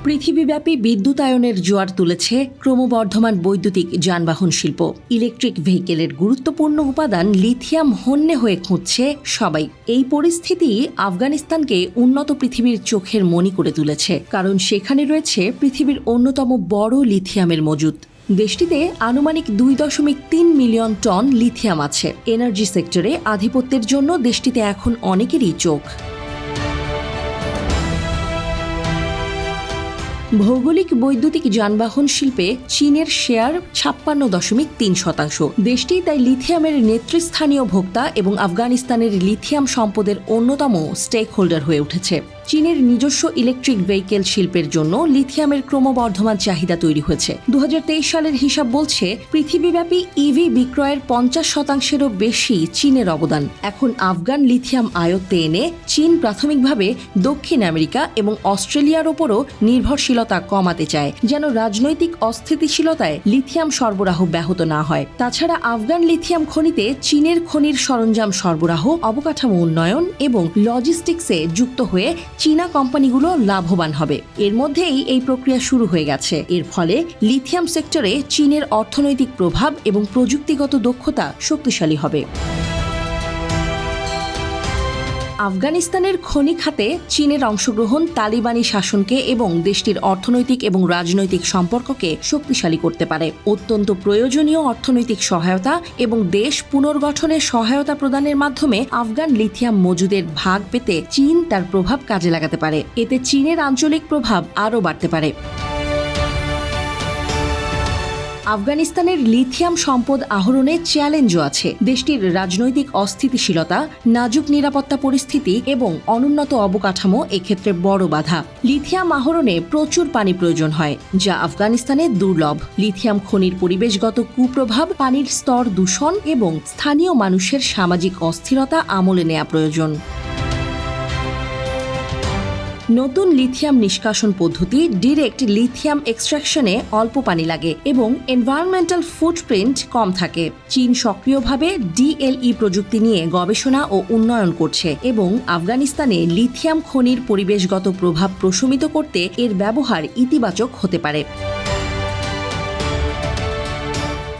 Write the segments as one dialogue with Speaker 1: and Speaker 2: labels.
Speaker 1: পৃথিবীব্যাপী বিদ্যুতায়নের জোয়ার তুলেছে ক্রমবর্ধমান বৈদ্যুতিক যানবাহন শিল্প। ইলেকট্রিক ভেহিকেলের গুরুত্বপূর্ণ উপাদান লিথিয়াম হন্যে হয়ে খুঁজছে সবাই। এই পরিস্থিতি আফগানিস্তানকে উন্নত পৃথিবীর চোখের মণি করে তুলেছে, কারণ সেখানে রয়েছে পৃথিবীর অন্যতম বড় লিথিয়ামের মজুদ। দেশটিতে আনুমানিক 2.3 মিলিয়ন টন লিথিয়াম আছে। এনার্জি সেক্টরে আধিপত্যের জন্য দেশটিতে এখন অনেকেরই চোখ। ভৌগোলিক বৈদ্যুতিক যানবাহন শিল্পে চীনের শেয়ার 56.3%। দেশটি তাই লিথিয়ামের নেতৃস্থানীয় ভোক্তা এবং আফগানিস্তানের লিথিয়াম সম্পদের অন্যতম স্টেক হোল্ডার হয়ে উঠেছে। চীনের নিজস্ব ইলেকট্রিক ভেহিকেল শিল্পের জন্য লিথিয়ামের ক্রমবর্ধমান চাহিদা তৈরি হয়েছে। 2023 সালের হিসাব বলছে পৃথিবীব্যাপী ইভি বিক্রয়ের 50%-এরও বেশি চীনের অবদান। এখন আফগান লিথিয়াম আয়ত্তে এনে চীন প্রাথমিকভাবে দক্ষিণ আমেরিকা এবং অস্ট্রেলিয়ার ওপরও নির্ভরশীলতা কমাতে চায়, যেন রাজনৈতিক অস্থিতিশীলতায় লিথিয়াম সরবরাহ ব্যাহত না হয়। তাছাড়া আফগান লিথিয়াম খনিতে চীনের খনির সরঞ্জাম সরবরাহ, অবকাঠামো উন্নয়ন এবং লজিস্টিক্সে যুক্ত হয়ে চীনা কোম্পানিগুলো লাভবান হবে। এর মধ্যেই এই প্রক্রিয়া শুরু হয়ে গেছে। এর ফলে লিথিয়াম সেক্টরে চীনের অর্থনৈতিক প্রভাব এবং প্রযুক্তিগত দক্ষতা শক্তিশালী হবে। আফগানিস্তানের খনি খাতে চীনের অংশগ্রহণ তালিবানি শাসনকে এবং দেশটির অর্থনৈতিক এবং রাজনৈতিক সম্পর্ককে শক্তিশালী করতে পারে। অত্যন্ত প্রয়োজনীয় অর্থনৈতিক সহায়তা এবং দেশ পুনর্গঠনের সহায়তা প্রদানের মাধ্যমে আফগান লিথিয়াম মজুদের ভাগ পেতে চীন তার প্রভাব কাজে লাগাতে পারে। এতে চীনের আঞ্চলিক প্রভাব আরও বাড়তে পারে। আফগানিস্তানের লিথিয়াম সম্পদ আহরণে চ্যালেঞ্জও আছে। দেশটির রাজনৈতিক অস্থিতিশীলতা, নাজুক নিরাপত্তা পরিস্থিতি এবং অনুন্নত অবকাঠামো এক্ষেত্রে বড় বাধা। লিথিয়াম আহরণে প্রচুর পানি প্রয়োজন হয়, যা আফগানিস্তানে দুর্লভ। লিথিয়াম খনির পরিবেশগত কুপ্রভাব, পানির স্তর দূষণ এবং স্থানীয় মানুষের সামাজিক অস্থিরতা আমলে নেওয়া প্রয়োজন। নতুন লিথিয়াম নিষ্কাশন পদ্ধতি ডিরেক্ট লিথিয়াম এক্সট্রাকশনে অল্প পানি লাগে এবং এনভায়রনমেন্টাল ফুটপ্রিন্ট কম থাকে। চীন সক্রিয়ভাবে ডিএলই প্রযুক্তি নিয়ে গবেষণা ও উন্নয়ন করছে এবং আফগানিস্তানে লিথিয়াম খনির পরিবেশগত প্রভাব প্রশমিত করতে এর ব্যবহার ইতিবাচক হতে পারে।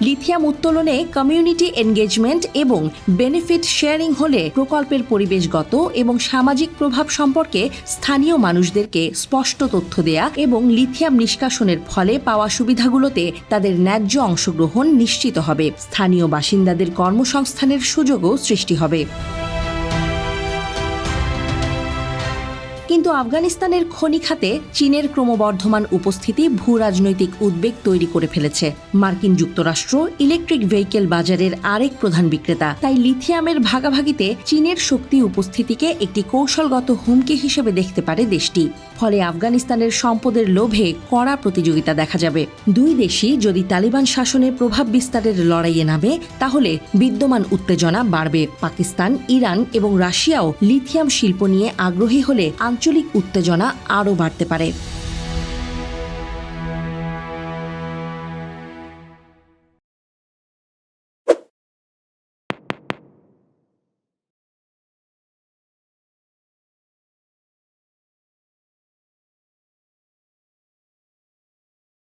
Speaker 1: লিথিয়াম উত্তোলনে কমিউনিটি এনগেজমেন্ট এবং বেনিফিট শেয়ারিং হলে প্রকল্পের পরিবেশগত এবং সামাজিক প্রভাব সম্পর্কে স্থানীয় মানুষদেরকে স্পষ্ট তথ্য দেয়া এবং লিথিয়াম নিষ্কাশনের ফলে পাওয়া সুবিধাগুলোতে তাদের ন্যায্য অংশগ্রহণ নিশ্চিত হবে। স্থানীয় বাসিন্দাদের কর্মসংস্থানের সুযোগও সৃষ্টি হবে। কিন্তু আফগানিস্তানের খনি খাতে চীনের ক্রমবর্ধমান উপস্থিতি ভূরাজনৈতিক উদ্বেগ তৈরি করে ফেলেছে। মার্কিন যুক্তরাষ্ট্র ইলেকট্রিক ভেহিকেল বাজারের আরেক প্রধান বিক্রেতা, তাই লিথিয়ামের ভাগাভাগিতে চীনের শক্তি উপস্থিতিকে একটি কৌশলগত হুমকি হিসেবে দেখতে পারে দেশটি। ফলে আফগানিস্তানের সম্পদের লোভে কড়া প্রতিযোগিতা দেখা যাবে। দুই দেশই যদি তালিবান শাসনের প্রভাব বিস্তারের লড়াইয়ে নামে, তাহলে বিদ্যমান উত্তেজনা বাড়বে। পাকিস্তান, ইরান এবং রাশিয়াও লিথিয়াম শিল্প নিয়ে আগ্রহী হলে আঞ্চলিক উত্তেজনা আরও বাড়তে পারে।